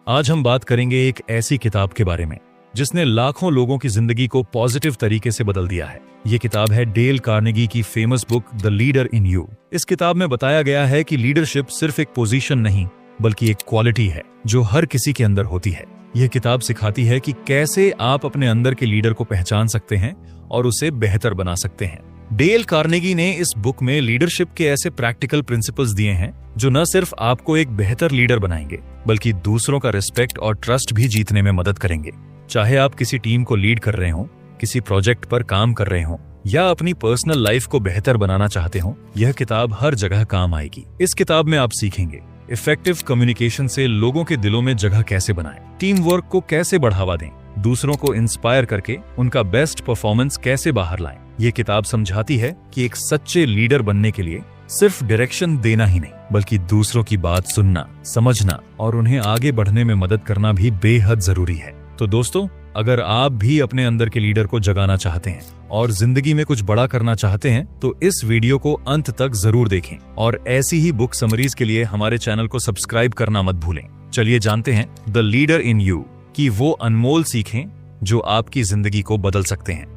आज हम बात करेंगे एक ऐसी किताब के बारे में जिसने लाखों लोगों की जिंदगी को पॉजिटिव तरीके से बदल दिया है। ये किताब है डेल कार्नेगी की famous book the leader in you. इस किताब में बताया गया है कि लीडरशिप सिर्फ एक पोजीशन नहीं बल्कि एक क्वालिटी है जो हर किसी के अंदर होती है। यह किताब सिखाती है कि कैसे आप अपने अंदर के लीडर को पहचान सकते हैं और उसे बेहतर बना सकते हैं। डेल कार्नेगी ने इस बुक में लीडरशिप के ऐसे प्रैक्टिकल प्रिंसिपल्स दिए हैं जो न सिर्फ आपको एक बेहतर लीडर बनाएंगे बल्कि दूसरों का रिस्पेक्ट और ट्रस्ट भी जीतने में मदद करेंगे। चाहे आप किसी टीम को लीड कर रहे हो, किसी प्रोजेक्ट पर काम कर रहे हो या अपनी पर्सनल लाइफ को बेहतर बनाना चाहते हो, यह किताब हर जगह काम आएगी। इस किताब में आप सीखेंगे इफेक्टिव कम्युनिकेशन से लोगों के दिलों में जगह कैसे बनाएं, टीम वर्क को कैसे बढ़ावा दें, दूसरों को इंस्पायर करके उनका बेस्ट परफॉर्मेंस कैसे बाहर लाएं। ये किताब समझाती है कि एक सच्चे लीडर बनने के लिए सिर्फ डायरेक्शन देना ही नहीं बल्कि दूसरों की बात सुनना, समझना और उन्हें आगे बढ़ने में मदद करना भी बेहद जरूरी है। तो दोस्तों, अगर आप भी अपने अंदर के लीडर को जगाना चाहते हैं और जिंदगी में कुछ बड़ा करना चाहते हैं तो इस वीडियो को अंत तक जरूर देखें और ऐसी ही बुक समरीज के लिए हमारे चैनल को सब्सक्राइब करना मत भूलें। चलिए जानते हैं द लीडर इन यू की वो अनमोल सीखें जो आपकी जिंदगी को बदल सकते हैं।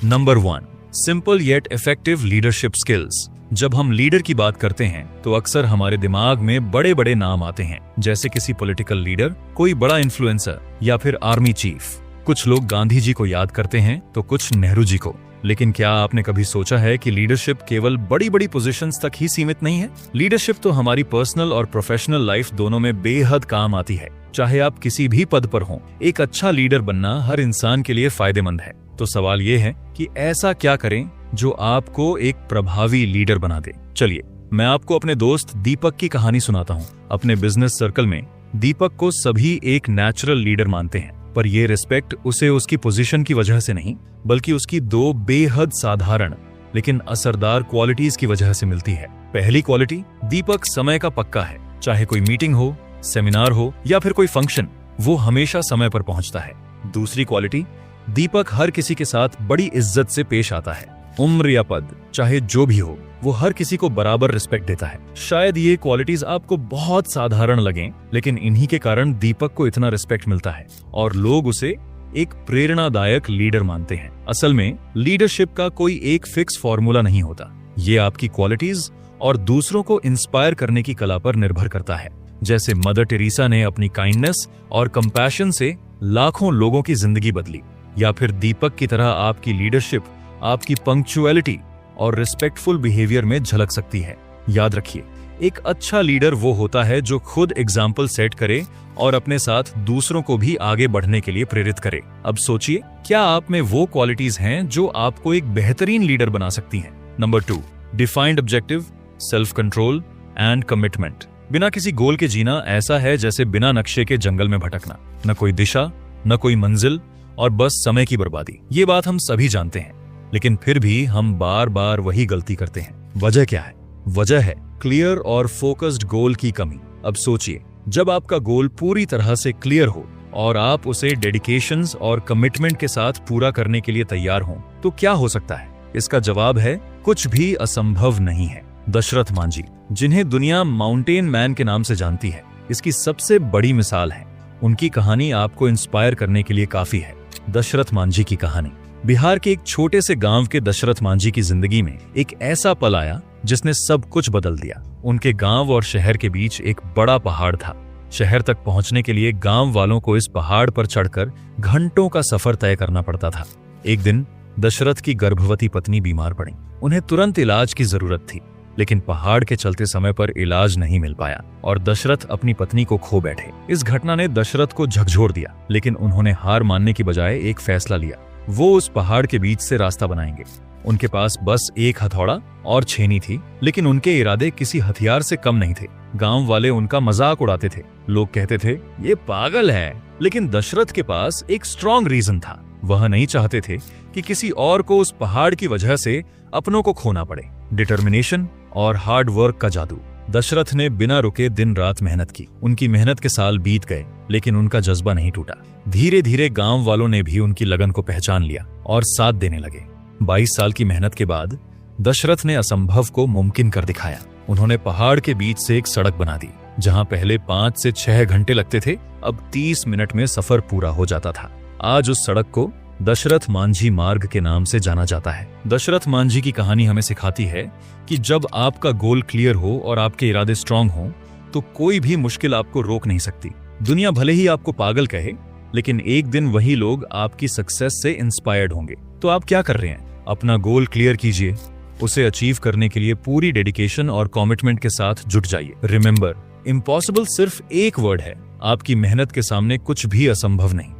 Number 1, simple yet effective leadership skills. जब हम लीडर की बात करते हैं तो अक्सर हमारे दिमाग में बड़े बड़े नाम आते हैं, जैसे किसी पॉलिटिकल लीडर, कोई बड़ा इन्फ्लुएंसर या फिर आर्मी चीफ। कुछ लोग गांधी जी को याद करते हैं तो कुछ नेहरू जी को। लेकिन क्या आपने कभी सोचा है कि लीडरशिप केवल बड़ी बड़ी पोजीशंस तक ही सीमित नहीं है? लीडरशिप तो हमारी पर्सनल और प्रोफेशनल लाइफ दोनों में बेहद काम आती है। चाहे आप किसी भी पद पर हों, एक अच्छा लीडर बनना हर इंसान के लिए फायदेमंद है। तो सवाल ये है कि ऐसा क्या करें जो आपको एक प्रभावी लीडर बना दे। चलिए मैं आपको अपने दोस्त दीपक की कहानी सुनाता हूँ। अपने बिजनेस सर्कल में दीपक को सभी एक नेचुरल लीडर मानते हैं, पर यह रिस्पेक्ट उसे उसकी पोजीशन की वजह से नहीं बल्कि उसकी दो बेहद साधारण लेकिन असरदार क्वालिटीज की वजह से मिलती है। पहली क्वालिटी, दीपक समय का पक्का है। चाहे कोई मीटिंग हो, सेमिनार हो या फिर कोई फंक्शन, वो हमेशा समय पर पहुंचता है। दूसरी क्वालिटी, दीपक हर किसी के साथ बड़ी इज्जत से पेश आता है। उम्र या पद चाहे जो भी हो, वो हर किसी को बराबर रिस्पेक्ट देता है। शायद ये क्वालिटीज आपको बहुत साधारण लगें, लेकिन इन्हीं के कारण दीपक को इतना रिस्पेक्ट मिलता है और लोग उसे एक प्रेरणादायक लीडर मानते हैं। असल में लीडरशिप का कोई एक फिक्स फॉर्मूला नहीं होता। ये आपकी क्वालिटीज और दूसरों को इंस्पायर करने की कला पर निर्भर करता है। जैसे मदर टेरेसा ने अपनी काइंडनेस और कंपैशन से लाखों लोगों की जिंदगी बदली, या फिर दीपक की तरह आपकी लीडरशिप आपकी पंक्चुअलिटी और रिस्पेक्टफुल बिहेवियर में झलक सकती है। याद रखिए, एक अच्छा लीडर वो होता है जो खुद एग्जाम्पल सेट करे और अपने साथ दूसरों को भी आगे बढ़ने के लिए प्रेरित करे। अब सोचिए, क्या आप में वो क्वालिटीज हैं जो आपको एक बेहतरीन लीडर बना सकती हैं? Number 2, defined objective, self control and commitment. बिना किसी गोल के जीना ऐसा है जैसे बिना नक्शे के जंगल में भटकना। न कोई दिशा, न कोई मंजिल और बस समय की बर्बादी। ये बात हम सभी जानते हैं, लेकिन फिर भी हम बार बार वही गलती करते हैं। वजह क्या है? वजह है क्लियर और फोकस्ड गोल की कमी। अब सोचिए, जब आपका गोल पूरी तरह से क्लियर हो और आप उसे डेडिकेशंस और कमिटमेंट के साथ पूरा करने के लिए तैयार हों, तो क्या हो सकता है? इसका जवाब है, कुछ भी असंभव नहीं है। दशरथ मांझी, जिन्हें दुनिया माउंटेन मैन के नाम से जानती है, इसकी सबसे बड़ी मिसाल है। उनकी कहानी आपको इंस्पायर करने के लिए काफी है। दशरथ मांझी की कहानी। बिहार के एक छोटे से गांव के दशरथ मांझी की जिंदगी में एक ऐसा पल आया जिसने सब कुछ बदल दिया। उनके गांव और शहर के बीच एक बड़ा पहाड़ था। शहर तक पहुंचने के लिए गांव वालों को इस पहाड़ पर चढ़कर घंटों का सफर तय करना पड़ता था। एक दिन दशरथ की गर्भवती पत्नी बीमार पड़ी। उन्हें तुरंत इलाज की जरूरत थी, लेकिन पहाड़ के चलते समय पर इलाज नहीं मिल पाया और दशरथ अपनी पत्नी को खो बैठे। इस घटना ने दशरथ को झकझोर दिया, लेकिन उन्होंने हार मानने की बजाय एक फैसला लिया। वो उस पहाड़ के बीच से रास्ता बनाएंगे। उनके पास बस एक हथौड़ा और छेनी थी, लेकिन उनके इरादे किसी हथियार से कम नहीं थे। गांव वाले उनका मजाक उड़ाते थे। लोग कहते थे, ये पागल है। लेकिन दशरथ के पास एक स्ट्रॉन्ग रीजन था। वह नहीं चाहते थे कि किसी और को उस पहाड़ की वजह से अपनों को खोना पड़े। डिटर्मिनेशन और हार्ड वर्क का जादू। दशरथ ने बिना रुके दिन रात मेहनत की। उनकी मेहनत के साल बीत गए, लेकिन उनका जज्बा नहीं टूटा। धीरे धीरे गांव वालों ने भी उनकी लगन को पहचान लिया और साथ देने लगे। 22 साल की मेहनत के बाद दशरथ ने असंभव को मुमकिन कर दिखाया। उन्होंने पहाड़ के बीच से एक सड़क बना दी जहां पहले 5 से 6 घंटे लगते थे, अब 30 मिनट में सफर पूरा हो जाता था। आज उस सड़क को दशरथ मांझी मार्ग के नाम से जाना जाता है। दशरथ मांझी की कहानी हमें सिखाती है कि जब आपका गोल क्लियर हो और आपके इरादे स्ट्रांग हो तो कोई भी मुश्किल आपको रोक नहीं सकती। दुनिया भले ही आपको पागल कहे, लेकिन एक दिन वही लोग आपकी सक्सेस से इंस्पायर्ड होंगे। तो आप क्या कर रहे हैं? अपना गोल क्लियर कीजिए, उसे अचीव करने के लिए पूरी डेडिकेशन और कमिटमेंट के साथ जुट जाइए। रिमेंबर, इम्पॉसिबल सिर्फ एक वर्ड है, आपकी मेहनत के सामने कुछ भी असंभव नहीं।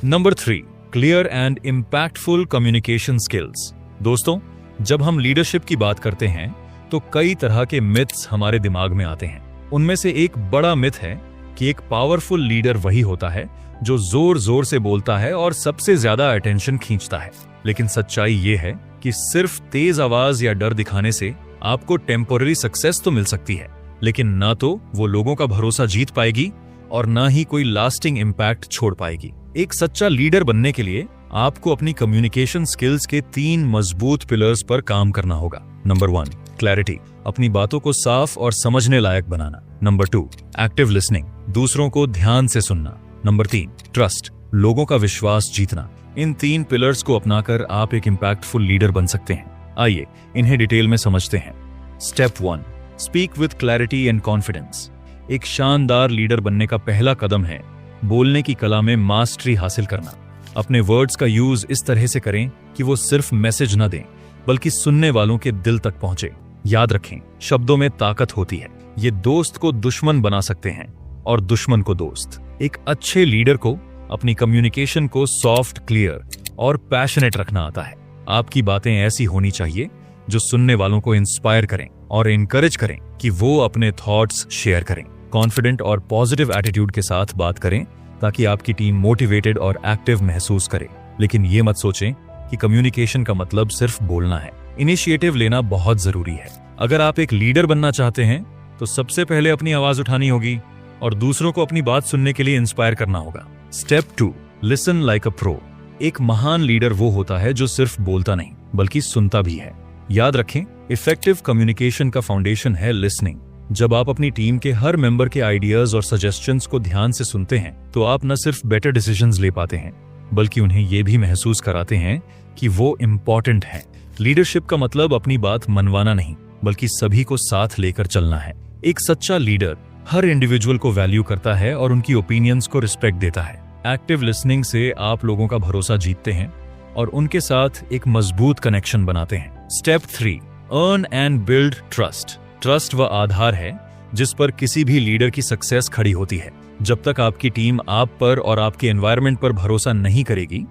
Number 3, clear and impactful communication skills. दोस्तों, जब हम लीडरशिप की बात करते हैं तो कई तरह के मिथ्स हमारे दिमाग में आते हैं। उनमें से एक बड़ा मिथ है कि एक पावरफुल लीडर वही होता है जो जोर जोर से बोलता है और सबसे ज्यादा अटेंशन खींचता है। लेकिन सच्चाई ये है कि सिर्फ तेज आवाज या डर दिखाने से आपको टेम्पोररी सक्सेस तो मिल सकती है, लेकिन ना तो वो लोगों का भरोसा जीत पाएगी और ना ही कोई लास्टिंग इम्पैक्ट छोड़ पाएगी। एक सच्चा लीडर बनने के लिए आपको अपनी कम्युनिकेशन स्किल्स के 3 मजबूत पिलर्स पर काम करना होगा। नंबर 1, क्लैरिटी, अपनी बातों को साफ और समझने लायक बनाना। नंबर 2, एक्टिव लिसनिंग, दूसरों को ध्यान से सुनना। नंबर 3, ट्रस्ट, लोगों का विश्वास जीतना। इन 3 पिलर्स को अपनाकर आप एक इम्पैक्टफुल लीडर बन सकते हैं। आइए इन्हें डिटेल में समझते हैं। Step 1, speak with clarity and confidence. एक शानदार लीडर बनने का पहला कदम है बोलने की कला में मास्टरी हासिल करना। अपने वर्ड्स का यूज इस तरह से करें कि वो सिर्फ मैसेज न दें, बल्कि सुनने वालों के दिल तक पहुंचे। याद रखें, शब्दों में ताकत होती है। ये दोस्त को दुश्मन बना सकते हैं और दुश्मन को दोस्त। एक अच्छे लीडर को अपनी कम्युनिकेशन को सॉफ्ट, क्लियर और पैशनेट रखना आता है। आपकी बातें ऐसी होनी चाहिए जो सुनने वालों को इंस्पायर करें और इनकरेज करें कि वो अपने थॉट्स शेयर करें। कॉन्फिडेंट और पॉजिटिव एटीट्यूड के साथ बात करें ताकि आपकी टीम मोटिवेटेड और एक्टिव महसूस करे। लेकिन ये मत सोचें कि कम्युनिकेशन का मतलब सिर्फ बोलना है। इनिशिएटिव लेना बहुत जरूरी है। अगर आप एक लीडर बनना चाहते हैं तो सबसे पहले अपनी आवाज उठानी होगी और दूसरों को अपनी बात सुनने के लिए इंस्पायर करना होगा। Step 2, listen like a pro. एक महान लीडर वो होता है जो सिर्फ बोलता नहीं बल्कि सुनता भी है। याद रखें, इफेक्टिव कम्युनिकेशन का फाउंडेशन है लिसनिंग। जब आप अपनी टीम के हर मेंबर के आइडियाज और सजेशंस को ध्यान से सुनते हैं तो आप न सिर्फ बेटर डिसीजंस ले पाते हैं, बल्कि उन्हें ये भी महसूस कराते हैं कि वो इम्पोर्टेंट है। लीडरशिप का मतलब अपनी बात मनवाना नहीं, बल्कि सभी को साथ लेकर चलना है। एक सच्चा लीडर हर इंडिविजुअल को वैल्यू करता है और उनकी ओपिनियंस को रिस्पेक्ट देता है। एक्टिव लिसनिंग से आप लोगों का भरोसा जीतते हैं और उनके साथ एक मजबूत कनेक्शन बनाते हैं। Step 3, earn and build trust. Trust वह आधार है जिस पर किसी भी लीडर की सक्सेस खड़ी होती है। जब तक आपकी टीम आप पर और आपके एनवायरनमेंट पर भरोसा नहीं करेगी,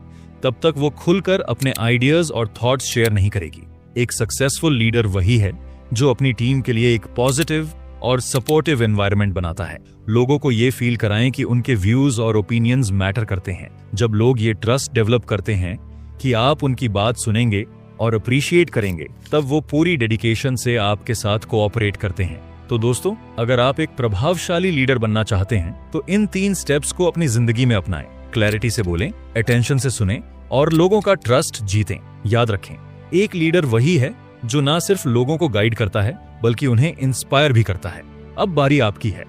तब तक वो खुलकर अपने आइडियाज और थॉट्स शेयर नहीं करेगी। एक सक्सेसफुल लीडर वही है जो अपनी टीम के लिए एक पॉजिटिव और सपोर्टिव एनवायरनमेंट बनाता है। लोगों को ये फील कराएं कि उनके व्यूज और ओपिनियंस मैटर करते हैं। जब लोग ये ट्रस्ट डेवलप करते हैं कि आप उनकी बात सुनेंगे और अप्रिशिएट करेंगे, तब वो पूरी डेडिकेशन से आपके साथ कोऑपरेट करते हैं। तो दोस्तों, अगर आप एक प्रभावशाली लीडर बनना चाहते हैं तो इन 3 स्टेप्स को अपनी जिंदगी में अपनाएं। क्लैरिटी से बोलें, अटेंशन से सुनें और लोगों का ट्रस्ट जीतें। याद रखें, एक लीडर वही है जो ना सिर्फ लोगों को गाइड करता है बल्कि उन्हें इंस्पायर भी करता है। अब बारी आपकी है।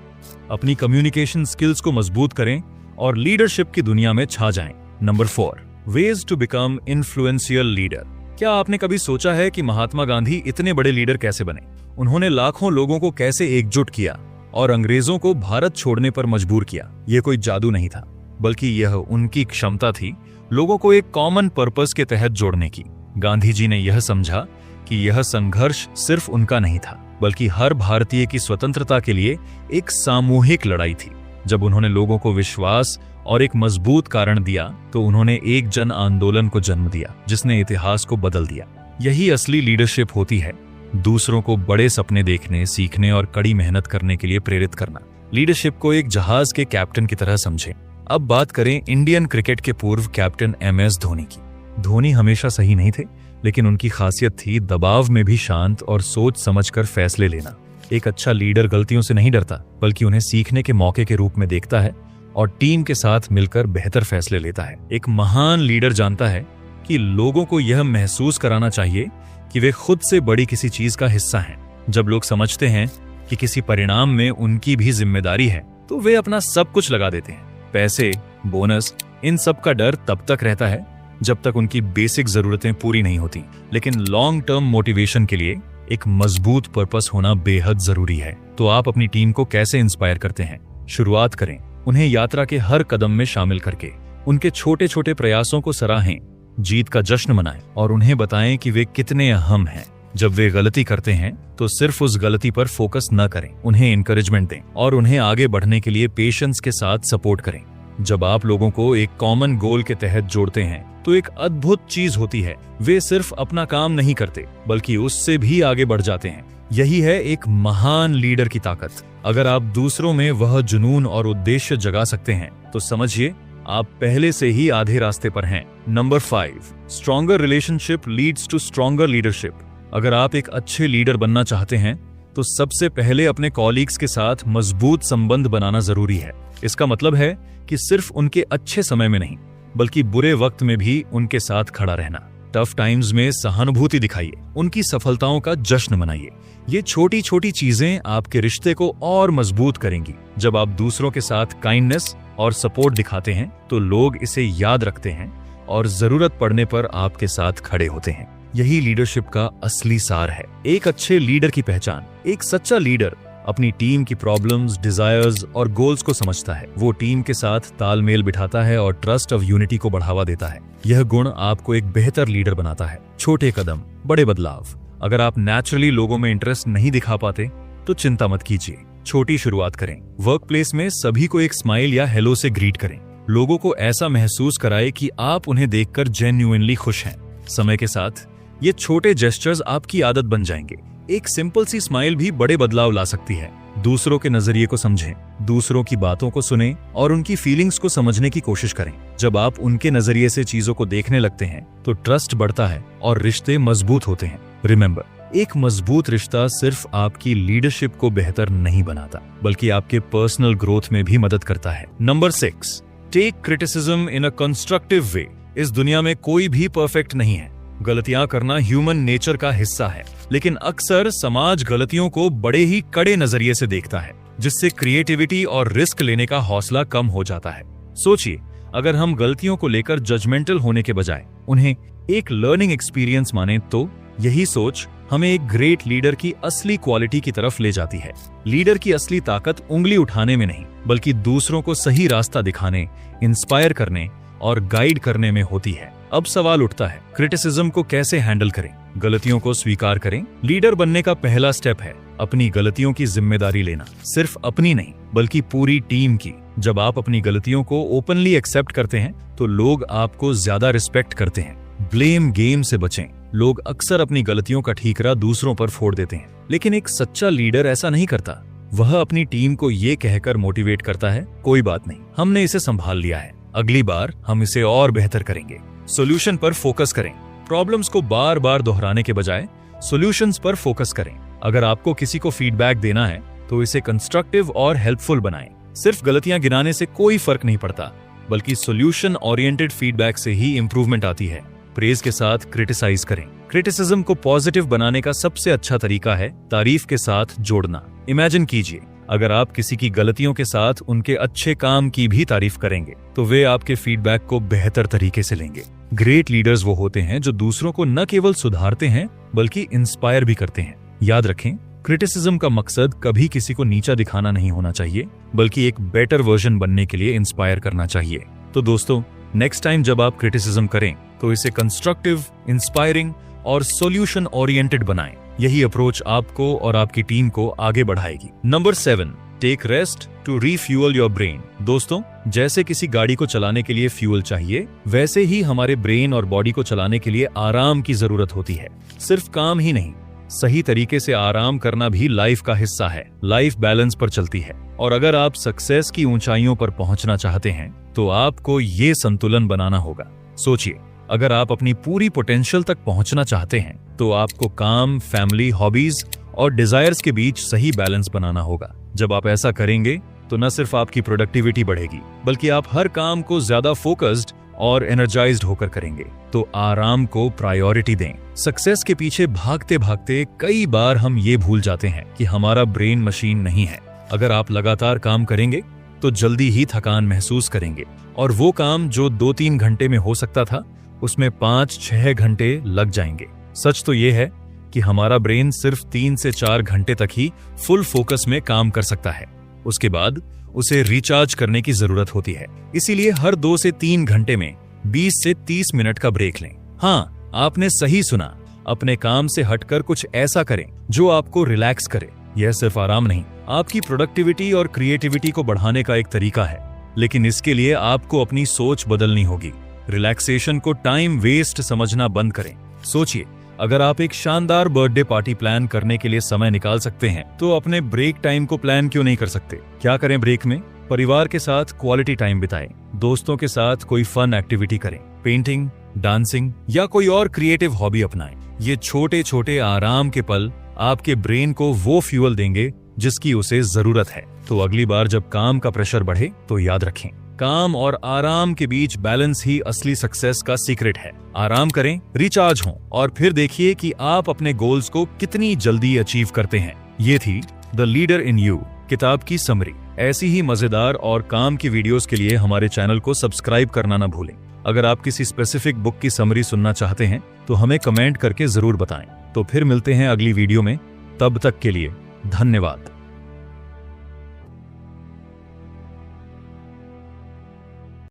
अपनी कम्युनिकेशन स्किल्स को मजबूत करें और लीडरशिप की दुनिया में छा जाएं। Number 4, ways to become influential leader. क्या आपने कभी सोचा है कि महात्मा गांधी इतने बड़े लीडर कैसे बने? उन्होंने लाखों लोगों को कैसे एकजुट किया और अंग्रेजों को भारत छोड़ने पर मजबूर किया? ये कोई जादू नहीं था, बल्कि यह उनकी क्षमता थी लोगों को एक कॉमन पर्पस के तहत जोड़ने की। गांधी जी ने यह समझा कि यह संघर्ष सिर्फ उनका नहीं था, बल्कि हर भारतीय की स्वतंत्रता के लिए एक सामूहिक लड़ाई थी। जब उन्होंने लोगों को विश्वास और एक मजबूत कारण दिया तो उन्होंने एक जन आंदोलन को जन्म दिया जिसने इतिहास को बदल दिया। यही असली लीडरशिप होती है, दूसरों को बड़े सपने देखने, सीखने और कड़ी मेहनत करने के लिए प्रेरित करना। लीडरशिप को एक जहाज के कैप्टन की तरह समझें। अब बात करें इंडियन क्रिकेट के पूर्व कैप्टन MS धोनी की। धोनी हमेशा सही नहीं थे, लेकिन उनकी खासियत थी दबाव में भी शांत और सोच समझकर फैसले लेना। एक अच्छा लीडर गलतियों से नहीं डरता, बल्कि उन्हें सीखने के मौके के रूप में देखता है और टीम के साथ मिलकर बेहतर फैसले लेता है। एक महान लीडर जानता है कि लोगों को यह महसूस कराना चाहिए कि वे खुद से बड़ी किसी चीज का हिस्सा हैं। जब लोग समझते हैं कि किसी परिणाम में उनकी भी जिम्मेदारी है, तो वे अपना सब कुछ लगा देते हैं। पैसे, बोनस, इन सब का डर तब तक रहता है जब तक उनकी बेसिक जरूरतें पूरी नहीं होती। लेकिन लॉन्ग टर्म मोटिवेशन के लिए एक मजबूत पर्पस होना बेहद जरूरी है। तो आप अपनी टीम को कैसे इंस्पायर करते हैं? शुरुआत करें उन्हें यात्रा के हर कदम में शामिल करके। उनके छोटे छोटे प्रयासों को सराहें, जीत का जश्न मनाएं और उन्हें बताएं कि वे कितने अहम हैं। जब वे गलती करते हैं तो सिर्फ उस गलती पर फोकस न करें, उन्हें एनकरेजमेंट दें और उन्हें आगे बढ़ने के लिए पेशेंस के साथ सपोर्ट करें। जब आप लोगों को एक कॉमन गोल के तहत जोड़ते हैं तो एक अद्भुत चीज होती है। वे सिर्फ अपना काम नहीं करते बल्कि उससे भी आगे बढ़ जाते हैं। यही है एक महान लीडर की ताकत। अगर आप दूसरों में वह जुनून और उद्देश्य जगा सकते हैं तो समझिए आप पहले से ही आधे रास्ते पर हैं। Number 5, stronger relationship leads to stronger leadership. अगर आप एक अच्छे लीडर बनना चाहते हैं तो सबसे पहले अपने कॉलीग्स के साथ मजबूत संबंध बनाना जरूरी है। इसका मतलब है कि सिर्फ उनके अच्छे समय में नहीं बल्कि बुरे वक्त में भी उनके साथ खड़ा रहना। टफ टाइम्स में सहानुभूति दिखाइए, उनकी सफलताओं का जश्न मनाइए। ये छोटी छोटी चीजें आपके रिश्ते को और मजबूत करेंगी। जब आप दूसरों के साथ काइंडनेस और सपोर्ट दिखाते हैं तो लोग इसे याद रखते हैं और जरूरत पड़ने पर आपके साथ खड़े होते हैं। यही लीडरशिप का असली सार है। एक अच्छे लीडर की पहचान। एक सच्चा लीडर अपनी टीम की प्रॉब्लम्स, डिजायर्स और गोल्स को समझता है। वो टीम के साथ तालमेल बिठाता है और ट्रस्ट ऑफ यूनिटी को बढ़ावा देता है। यह गुण आपको एक बेहतर लीडर बनाता है। छोटे कदम, बड़े बदलाव। अगर आप नेचुरली लोगों में इंटरेस्ट नहीं दिखा पाते तो चिंता मत कीजिए, छोटी शुरुआत करें। वर्क प्लेस में सभी को एक स्माइल या हेलो से ग्रीट करें। लोगों को ऐसा महसूस कराए कि आप उन्हें देखकर जेन्युइनली खुश हैं। समय के साथ ये छोटे जेस्चर्स आपकी आदत बन जाएंगे। एक सिंपल सी स्माइल भी बड़े बदलाव ला सकती है। दूसरों के नजरिए को समझें, दूसरों की बातों को सुनें और उनकी फीलिंग्स को समझने की कोशिश करें। जब आप उनके नजरिए से चीजों को देखने लगते हैं तो ट्रस्ट बढ़ता है और रिश्ते मजबूत होते हैं। रिमेंबर, एक मजबूत रिश्ता सिर्फ आपकी लीडरशिप को बेहतर नहीं बनाता बल्कि आपके पर्सनल ग्रोथ में भी मदद करता है। Number 6, take criticism in a constructive way. इस दुनिया में कोई भी परफेक्ट नहीं है। गलतियां करना ह्यूमन नेचर का हिस्सा है, लेकिन अक्सर समाज गलतियों को बड़े ही कड़े नजरिए से देखता है, जिससे क्रिएटिविटी और रिस्क लेने का हौसला कम हो जाता है। सोचिए, अगर हम गलतियों को लेकर जजमेंटल होने के बजाय उन्हें एक लर्निंग एक्सपीरियंस माने तो यही सोच हमें एक ग्रेट लीडर की असली क्वालिटी की तरफ ले जाती है। लीडर की असली ताकत उंगली उठाने में नहीं बल्कि दूसरों को सही रास्ता दिखाने, इंस्पायर करने और गाइड करने में होती है। अब सवाल उठता है, क्रिटिसिज्म को कैसे हैंडल करें? गलतियों को स्वीकार करें। लीडर बनने का पहला स्टेप है अपनी गलतियों की जिम्मेदारी लेना, सिर्फ अपनी नहीं बल्कि पूरी टीम की। जब आप अपनी गलतियों को ओपनली एक्सेप्ट करते हैं तो लोग आपको ज्यादा रिस्पेक्ट करते हैं। ब्लेम गेम से बचें। लोग अक्सर अपनी गलतियों का ठीकरा दूसरों पर फोड़ देते हैं, लेकिन एक सच्चा लीडर ऐसा नहीं करता। वह अपनी टीम को ये कहकर मोटिवेट करता है, कोई बात नहीं, हमने इसे संभाल लिया है, अगली बार हम इसे और बेहतर करेंगे। सॉल्यूशन पर फोकस करें। प्रॉब्लम्स को बार बार दोहराने के बजाय सॉल्यूशंस पर फोकस करें। अगर आपको किसी को फीडबैक देना है तो इसे कंस्ट्रक्टिव और हेल्पफुल बनाएं। सिर्फ गलतियां गिनाने से कोई फर्क नहीं पड़ता, बल्कि सॉल्यूशन ओरिएंटेड फीडबैक से ही इंप्रूवमेंट आती है। प्रेज के साथ क्रिटिसाइज करें। क्रिटिसिज्म को पॉजिटिव बनाने का सबसे अच्छा तरीका है तारीफ के साथ जोड़ना। इमेजिन कीजिए, अगर आप किसी की गलतियों के साथ उनके अच्छे काम की भी तारीफ करेंगे तो वे आपके फीडबैक को बेहतर तरीके से लेंगे। ग्रेट लीडर्स वो होते हैं जो दूसरों को न केवल सुधारते हैं बल्कि इंस्पायर भी करते हैं। याद रखें, क्रिटिसिज्म का मकसद कभी किसी को नीचा दिखाना नहीं होना चाहिए बल्कि एक बेटर वर्जन बनने के लिए इंस्पायर करना चाहिए। तो दोस्तों, नेक्स्ट टाइम जब आप क्रिटिसिज्म करें तो इसे कंस्ट्रक्टिव, इंस्पायरिंग और सॉल्यूशन ओरिएंटेड बनाएं। यही अप्रोच आपको और आपकी टीम को आगे बढ़ाएगी। Number 7, take rest to refuel your brain. दोस्तों, जैसे किसी गाड़ी को चलाने के लिए फ्यूल चाहिए, वैसे ही हमारे ब्रेन और बॉडी को चलाने के लिए आराम की जरूरत होती है। सिर्फ काम ही नहीं, सही तरीके से आराम करना भी लाइफ का हिस्सा है। लाइफ बैलेंस पर चलती है और अगर आप सक्सेस की ऊंचाइयों पर पहुंचना चाहते हैं तो आपको ये संतुलन बनाना होगा। सोचिए, अगर आप अपनी पूरी पोटेंशियल तक पहुंचना चाहते हैं तो आपको काम, फैमिली, हॉबीज और डिजायर्स के बीच सही बैलेंस बनाना होगा। जब आप ऐसा करेंगे तो न सिर्फ आपकी प्रोडक्टिविटी बढ़ेगी बल्कि आप हर काम को ज्यादा फोकस्ड और एनर्जाइज्ड होकर करेंगे। तो आराम को प्रायोरिटी दें। सक्सेस के पीछे भागते भागते कई बार हम ये भूल जाते हैं कि हमारा ब्रेन मशीन नहीं है। अगर आप लगातार काम करेंगे तो जल्दी ही थकान महसूस करेंगे, और वो काम जो 2-3 घंटे में हो सकता था उसमें 5-6 घंटे लग जाएंगे। सच तो ये है कि हमारा ब्रेन सिर्फ 3 से 4 घंटे तक ही फुल फोकस में काम कर सकता है। उसके बाद उसे रिचार्ज करने की जरूरत होती है। इसीलिए हर 2 से 3 घंटे में 20 से 30 मिनट का ब्रेक लें। हाँ, आपने सही सुना, अपने काम से हटकर कुछ ऐसा करें जो आपको रिलैक्स करे। यह सिर्फ आराम नहीं, आपकी प्रोडक्टिविटी और क्रिएटिविटी को बढ़ाने का एक तरीका है। लेकिन इसके लिए आपको अपनी सोच बदलनी होगी। रिलैक्सेशन को टाइम वेस्ट समझना बंद करें। सोचिए, अगर आप एक शानदार बर्थडे पार्टी प्लान करने के लिए समय निकाल सकते हैं तो अपने ब्रेक टाइम को प्लान क्यों नहीं कर सकते? क्या करें ब्रेक में? परिवार के साथ क्वालिटी टाइम बिताएं, दोस्तों के साथ कोई फन एक्टिविटी करें, पेंटिंग, डांसिंग या कोई और क्रिएटिव हॉबी अपनाएं। ये छोटे छोटे आराम के पल आपके ब्रेन को वो फ्यूल देंगे जिसकी उसे जरूरत है। तो अगली बार जब काम का प्रेशर बढ़े तो याद रखें, काम और आराम के बीच बैलेंस ही असली सक्सेस का सीक्रेट है। आराम करें, रिचार्ज हों और फिर देखिए कि आप अपने गोल्स को कितनी जल्दी अचीव करते हैं। ये थी द लीडर इन यू किताब की समरी। ऐसी ही मजेदार और काम की वीडियोस के लिए हमारे चैनल को सब्सक्राइब करना ना भूलें। अगर आप किसी स्पेसिफिक बुक की समरी सुनना चाहते हैं तो हमें कमेंट करके जरूर बताएं। तो फिर मिलते हैं अगली वीडियो में। तब तक के लिए धन्यवाद।